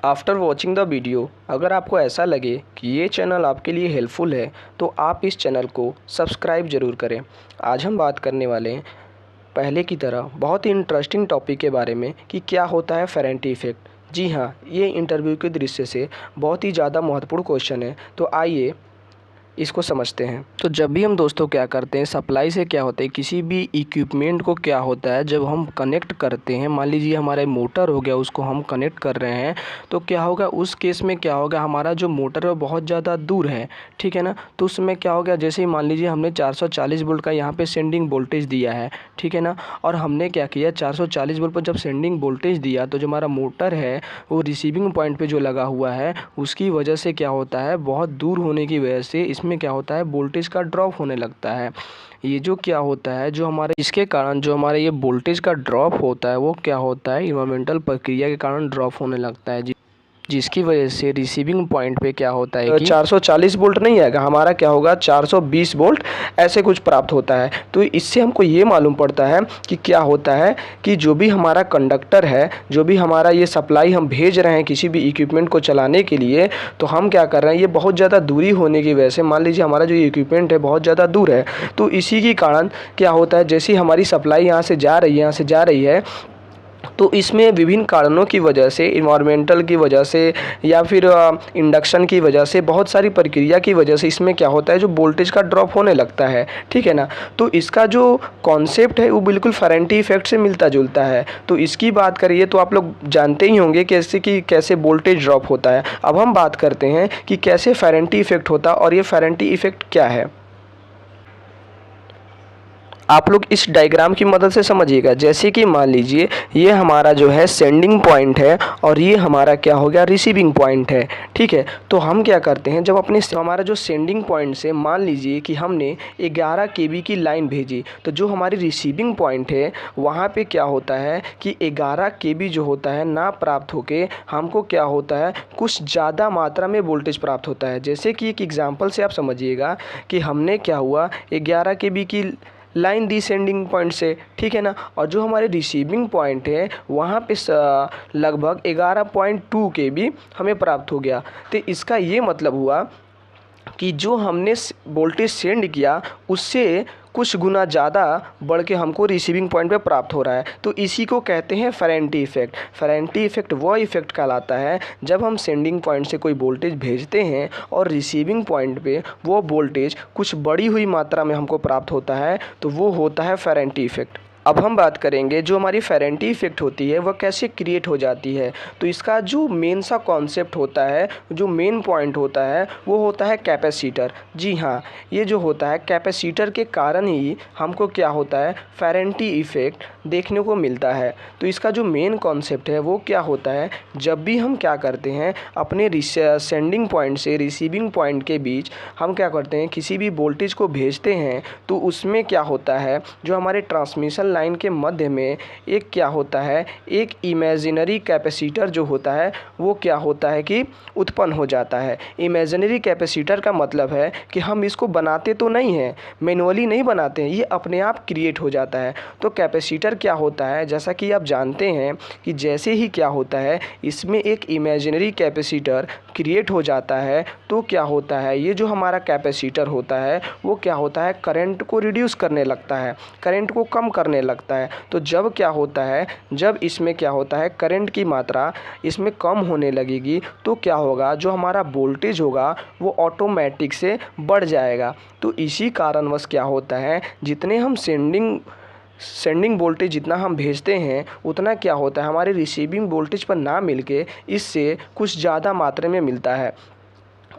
After watching the video अगर आपको ऐसा लगे कि ये चैनल आपके लिए हेल्पफुल है तो आप इस चैनल को सब्सक्राइब ज़रूर करें। आज हम बात करने वाले हैं पहले की तरह बहुत ही इंटरेस्टिंग टॉपिक के बारे में कि क्या होता है फेरेंटी इफ़ेक्ट। जी हाँ, ये इंटरव्यू के दृश्य से बहुत ही ज़्यादा महत्वपूर्ण क्वेश्चन है, तो आइए इसको समझते हैं। तो जब भी हम दोस्तों क्या करते हैं, सप्लाई से क्या होता है, किसी भी इक्विपमेंट को क्या होता है जब हम कनेक्ट करते हैं, मान लीजिए हमारा मोटर हो गया, उसको हम कनेक्ट कर रहे हैं तो क्या होगा, उस केस में क्या होगा, हमारा जो मोटर है वो बहुत ज़्यादा दूर है, ठीक है ना। तो उसमें क्या हो गया, जैसे ही मान लीजिए हमने 440 वोल्ट का यहाँ पे सेंडिंग वोल्टेज दिया है, ठीक है ना, और हमने क्या किया 440 वोल्ट पर जब सेंडिंग वोल्टेज दिया तो जो हमारा मोटर है वो रिसीविंग पॉइंट पे जो लगा हुआ है उसकी वजह से क्या होता है, बहुत दूर होने की वजह से इसमें क्या होता है, वोल्टेज का ड्रॉप होने लगता है। ये जो क्या होता है, जो हमारे इसके कारण जो हमारे ये वोल्टेज का ड्रॉप होता है वो क्या होता है, इन्वायरमेंटल प्रक्रिया के कारण ड्रॉप होने लगता है जिसकी वजह से रिसीविंग पॉइंट पे क्या होता है कि 440 वोल्ट नहीं आएगा, हमारा क्या होगा 420 वोल्ट ऐसे कुछ प्राप्त होता है। तो इससे हमको ये मालूम पड़ता है कि क्या होता है कि जो भी हमारा कंडक्टर है, जो भी हमारा ये सप्लाई हम भेज रहे हैं किसी भी इक्विपमेंट को चलाने के लिए, तो हम क्या कर रहे हैं, ये बहुत ज़्यादा दूरी होने की वजह से, मान लीजिए हमारा जो इक्विपमेंट है बहुत ज़्यादा दूर है, तो इसी के कारण क्या होता है, जैसे हमारी सप्लाई यहाँ से जा रही है तो इसमें विभिन्न कारणों की वजह से, इन्वायरमेंटल की वजह से या फिर इंडक्शन की वजह से, बहुत सारी प्रक्रिया की वजह से इसमें क्या होता है, जो वोल्टेज का ड्रॉप होने लगता है, ठीक है ना। तो इसका जो कॉन्सेप्ट है वो बिल्कुल फेरेंटी इफेक्ट से मिलता जुलता है। तो इसकी बात करिए तो आप लोग जानते ही होंगे कैसे वोल्टेज ड्रॉप होता है। अब हम बात करते हैं कि कैसे फेरेंटी इफेक्ट होता है और ये फेरेंटी इफेक्ट क्या है। आप लोग इस डायग्राम की मदद से समझिएगा। जैसे कि मान लीजिए ये हमारा जो है सेंडिंग पॉइंट है और ये हमारा क्या हो गया, रिसीविंग पॉइंट है, ठीक है। तो हम क्या करते हैं, जब अपने हमारा जो सेंडिंग पॉइंट से मान लीजिए कि हमने 11 केवी की लाइन भेजी, तो जो हमारी रिसीविंग पॉइंट है वहाँ पे क्या होता है कि 11 केवी जो होता है ना प्राप्त होके हमको क्या होता है, कुछ ज़्यादा मात्रा में वोल्टेज प्राप्त होता है। जैसे कि एक एग्जाम्पल से आप समझिएगा कि हमने क्या हुआ, 11 केवी की लाइन दी सेंडिंग पॉइंट से, ठीक है ना, और जो हमारे रिसीविंग पॉइंट है वहाँ पे लगभग 11.2 केवी हमें प्राप्त हो गया। तो इसका ये मतलब हुआ कि जो हमने वोल्टेज सेंड किया उससे कुछ गुना ज़्यादा बढ़ के हमको रिसीविंग पॉइंट पे प्राप्त हो रहा है। तो इसी को कहते हैं फेरेंटी इफेक्ट। फेरेंटी इफेक्ट वह इफेक्ट कहलाता है जब हम सेंडिंग पॉइंट से कोई वोल्टेज भेजते हैं और रिसीविंग पॉइंट पे वो वोल्टेज कुछ बड़ी हुई मात्रा में हमको प्राप्त होता है, तो वो होता है फेरेंटी इफेक्ट। अब हम बात करेंगे जो हमारी फेरेंटी इफेक्ट होती है वह कैसे क्रिएट हो जाती है। तो इसका जो मेन सा कॉन्सेप्ट होता है, जो मेन पॉइंट होता है वो होता है कैपेसिटर। जी हाँ, ये जो होता है कैपेसिटर के कारण ही हमको क्या होता है, फेरेंटी इफेक्ट देखने को मिलता है। तो इसका जो मेन कॉन्सेप्ट है वो क्या होता है, जब भी हम क्या करते हैं अपने सेंडिंग पॉइंट से रिसीविंग पॉइंट के बीच हम क्या करते हैं, किसी भी वोल्टेज को भेजते हैं, तो उसमें क्या होता है, जो हमारे ट्रांसमिशन लाइन के मध्य में एक क्या होता है, एक इमेजिनरी कैपेसिटर जो होता है वो क्या होता है कि उत्पन्न हो जाता है। इमेजिनरी कैपेसिटर का मतलब है कि हम इसको बनाते तो नहीं हैं, मैनुअली नहीं बनाते हैं, ये अपने आप क्रिएट हो जाता है। तो कैपेसिटर क्या होता है, जैसा कि आप जानते हैं कि जैसे ही क्या होता है इसमें एक इमेजिनरी कैपेसिटर क्रिएट हो जाता है, तो क्या होता है, ये जो हमारा कैपेसिटर होता है वो क्या होता है, करंट को रिड्यूस करने लगता है, करंट को कम करने लगता है। तो जब क्या होता है, जब इसमें क्या होता है, करंट की मात्रा इसमें कम होने लगेगी, तो क्या होगा, जो हमारा वोल्टेज होगा वो ऑटोमेटिक से बढ़ जाएगा। तो इसी कारणवश क्या होता है, जितने हम सेंडिंग वोल्टेज जितना हम भेजते हैं उतना क्या होता है, हमारे रिसीविंग वोल्टेज पर ना मिलके इससे कुछ ज़्यादा मात्रा में मिलता है।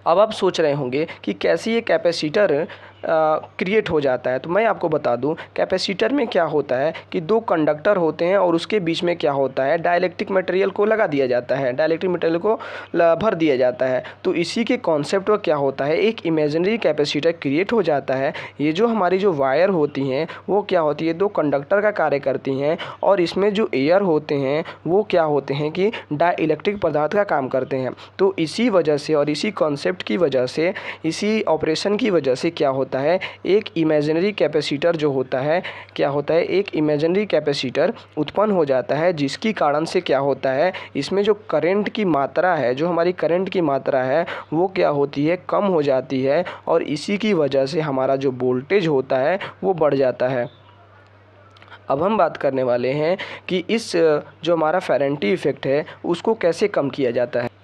अब आप सोच रहे होंगे कि कैसे ये कैपेसिटर क्रिएट हो जाता है। तो मैं आपको बता दूं, कैपेसिटर में क्या होता है कि दो कंडक्टर होते हैं और उसके बीच में क्या होता है, डाइलेक्ट्रिक मटेरियल को लगा दिया जाता है, डाइलेक्ट्रिक मटेरियल को भर दिया जाता है। तो इसी के कॉन्सेप्ट में क्या होता है, एक इमेजिनरी कैपेसिटर क्रिएट हो जाता है। ये जो हमारी जो वायर होती हैं वो क्या होती है, दो कंडक्टर का कार्य करती हैं, और इसमें जो एयर होते हैं वो क्या होते हैं कि डाइलेक्ट्रिक पदार्थ का काम करते हैं। तो इसी वजह से और इसी कॉन्सेप्ट की वजह से, इसी ऑपरेशन की वजह से क्या होता होता है, एक इमेजिनरी कैपेसिटर जो होता है, क्या होता है, एक इमेजिनरी कैपेसिटर उत्पन्न हो जाता है, जिसकी कारण से क्या होता है, इसमें जो करंट की मात्रा है, जो हमारी करंट की मात्रा है वो क्या होती है, कम हो जाती है, और इसी की वजह से हमारा जो वोल्टेज होता है वो बढ़ जाता है। अब हम बात करने वाले हैं कि इस जो हमारा फेरेंटी इफ़ेक्ट है उसको कैसे कम किया जाता है।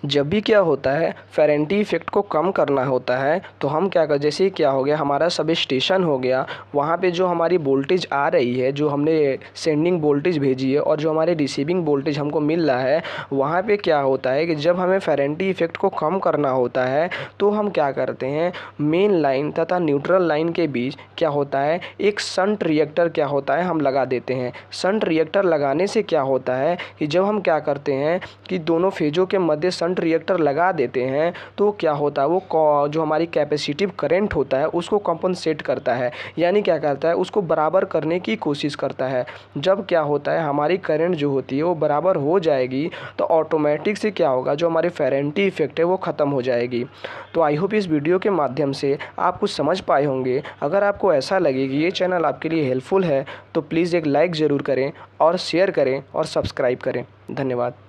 जब भी क्या होता है, फेरेंटी इफ़ेक्ट को कम करना होता है तो हम क्या कर, जैसे क्या हो गया, हमारा सब स्टेशन हो गया, वहाँ पे जो हमारी वोल्टेज आ रही है, जो हमने सेंडिंग वोल्टेज भेजी है और जो हमारे रिसीविंग वोल्टेज हमको मिल रहा है, वहाँ पे क्या होता है कि जब हमें फेरेंटी इफ़ेक्ट को कम करना होता है तो हम क्या करते हैं, मेन लाइन तथा न्यूट्रल लाइन के बीच क्या होता है, एक शंट रिएक्टर क्या होता है हम लगा देते हैं। शंट रिएक्टर लगाने से क्या होता है कि जब हम क्या करते हैं कि दोनों फेजों के मध्य शंट रिएक्टर लगा देते हैं तो क्या होता है, वो जो हमारी कैपेसिटिव करंट होता है उसको कंपनसेट करता है, यानी क्या करता है, उसको बराबर करने की कोशिश करता है। जब क्या होता है, हमारी करंट जो होती है वो बराबर हो जाएगी तो ऑटोमेटिक से क्या होगा, जो हमारी फेरेंटी इफ़ेक्ट है वो ख़त्म हो जाएगी। तो आई होप इस वीडियो के माध्यम से आप कुछ समझ पाए होंगे। अगर आपको ऐसा लगे कि ये चैनल आपके लिए हेल्पफुल है तो प्लीज़ एक लाइक ज़रूर करें और शेयर करें और सब्सक्राइब करें। धन्यवाद।